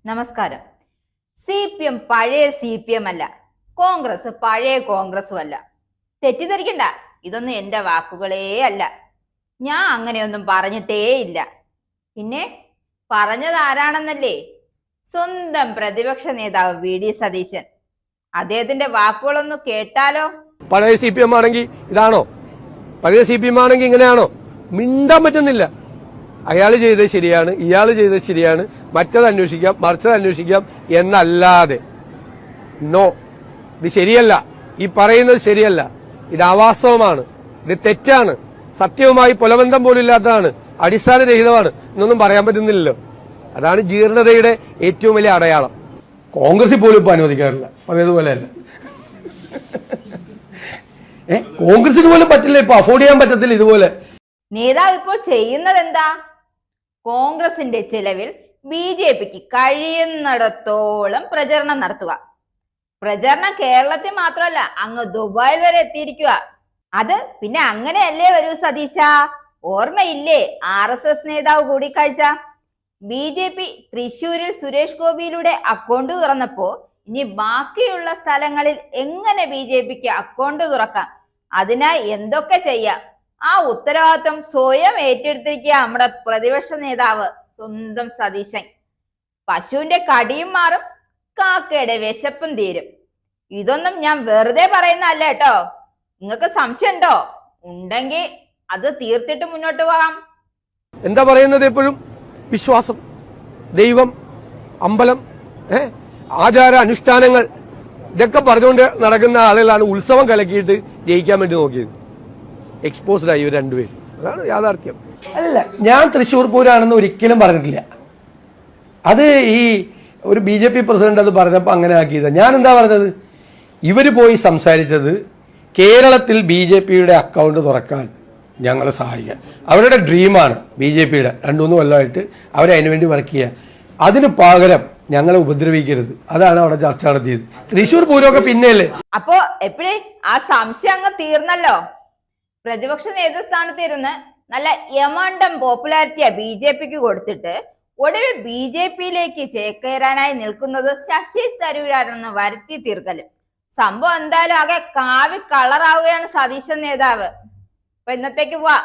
നമസ്കാരം. CPM പഴയ CPM അല്ല, കോൺഗ്രസ് പഴയ കോൺഗ്രസും അല്ല. തെറ്റിദ്ധരിക്കണ്ട, ഇതൊന്നും എന്റെ വാക്കുകളേ അല്ല. ഞാൻ അങ്ങനെയൊന്നും പറഞ്ഞിട്ടേ ഇല്ല. പിന്നെ പറഞ്ഞത് ആരാണെന്നല്ലേ? സ്വന്തം പ്രതിപക്ഷ നേതാവ് VD സതീശൻ. അദ്ദേഹത്തിന്റെ വാക്കുകളൊന്ന് കേട്ടാലോ? പഴയ CPM ആണെങ്കിൽ ഇതാണോ? പഴയ CPM ആണെങ്കിൽ ഇങ്ങനെയാണോ? മിണ്ടാൻ പറ്റുന്നില്ല. അയാൾ ചെയ്തത് ശരിയാണ്, ഇയാൾ ചെയ്തത് ശരിയാണ്, മറ്റത് അന്വേഷിക്കാം, മറിച്ചത് അന്വേഷിക്കാം എന്നല്ലാതെ നോ, ഇത് ശരിയല്ല, ഈ പറയുന്നത് ശരിയല്ല, ഇത് അവാസ്തവമാണ്, ഇത് തെറ്റാണ്, സത്യവുമായി പുലബന്ധം പോലും ഇല്ലാത്തതാണ്, അടിസ്ഥാനരഹിതമാണ് എന്നൊന്നും പറയാൻ പറ്റുന്നില്ലല്ലോ. അതാണ് ജീർണതയുടെ ഏറ്റവും വലിയ അടയാളം. കോൺഗ്രസിൽ പോലും ഇപ്പൊ അനുവദിക്കാറില്ല, പഴയതുപോലെയല്ല. കോൺഗ്രസിന് പോലും പറ്റില്ല, ഇപ്പൊ അഫോർഡ് ചെയ്യാൻ പറ്റത്തില്ല ഇതുപോലെ. നേതാവ് ഇപ്പോൾ ചെയ്യുന്നത് എന്താ? കോൺഗ്രസിന്റെ ചെലവിൽ BJPക്ക് കഴിയുന്നിടത്തോളം പ്രചരണം നടത്തുക. പ്രചരണം കേരളത്തിൽ മാത്രമല്ല, അങ്ങ് ദുബായിൽ വരെ എത്തിയിരിക്കുക. അത് പിന്നെ അങ്ങനെയല്ലേ വരൂ സതീശ? ഓർമ്മയില്ലേ RSS നേതാവ് കൂടിക്കാഴ്ച? BJP തൃശ്ശൂരിൽ സുരേഷ് ഗോപിയിലൂടെ അക്കൗണ്ട് തുറന്നപ്പോ ഇനി ബാക്കിയുള്ള സ്ഥലങ്ങളിൽ എങ്ങനെ BJPക്ക് അക്കൗണ്ട് തുറക്കാം, അതിനായി എന്തൊക്കെ ചെയ്യാം, ആ ഉത്തരവാദിത്വം സ്വയം ഏറ്റെടുത്തിരിക്കുക നമ്മുടെ പ്രതിപക്ഷ നേതാവ് സ്വന്തം സതീശൻ. പശുവിന്റെ കടിയും മാറും, കാക്കയുടെ വിശപ്പും തീരും. ഇതൊന്നും ഞാൻ വെറുതെ പറയുന്നതല്ല കേട്ടോ. നിങ്ങൾക്ക് സംശയം ഉണ്ടോ? ഉണ്ടെങ്കിൽ അത് തീർത്തിട്ട് മുന്നോട്ട് പോകാം. എന്താ പറയുന്നത്? എപ്പോഴും വിശ്വാസം, ദൈവം, അമ്പലം, ആചാര അനുഷ്ഠാനങ്ങൾ, ഇതൊക്കെ പറഞ്ഞുകൊണ്ട് നടക്കുന്ന ആളുകളാണ് ഉത്സവം കലക്കിയിട്ട് ജയിക്കാൻ വേണ്ടി നോക്കിയത്. എക്സ്പോസ്ഡ് ആയി ഇവർ രണ്ടുപേരും. അതാണ് യാഥാർത്ഥ്യം. അല്ല, ഞാൻ തൃശ്ശൂർ പൂരാണെന്ന് ഒരിക്കലും പറഞ്ഞിട്ടില്ല. അത് ഈ ഒരു BJP പ്രസിഡന്റ് അത് പറഞ്ഞപ്പോൾ അങ്ങനെ ആക്കിയത്. ഞാൻ എന്താ പറഞ്ഞത്? ഇവർ പോയി സംസാരിച്ചത് കേരളത്തിൽ BJPയുടെ അക്കൗണ്ട് തുറക്കാൻ ഞങ്ങളെ സഹായിക്കാൻ. അവരുടെ ഡ്രീമാണ് BJPയുടെ 2-3 കൊല്ലമായിട്ട് അവരതിനു വേണ്ടി വർക്ക് ചെയ്യുക. അതിന് പകരം ഞങ്ങളെ ഉപദ്രവിക്കരുത്, അതാണ് അവിടെ ചർച്ച നടത്തിയത്. തൃശ്ശൂർ പൂരമൊക്കെ പിന്നെയല്ലേ. അപ്പോ എപ്പോഴേ ആ സംശയം അങ്ങ് തീർന്നല്ലോ. പ്രതിപക്ഷ നേതൃസ്ഥാനത്ത് ഇരുന്ന് നല്ല യമണ്ടം പോപ്പുലാരിറ്റിയാ BJPക്ക് കൊടുത്തിട്ട് ഒടുവിൽ BJPയിലേക്ക് ചേക്കേറാനായി നിൽക്കുന്നത് ശശി തരൂരാണെന്ന് വരുത്തി തീർക്കലും. സംഭവം എന്തായാലും ആകെ കാവി കളറാവുകയാണ് സതീശൻ നേതാവ്. അപ്പൊ ഇന്നത്തേക്ക് പോവാ.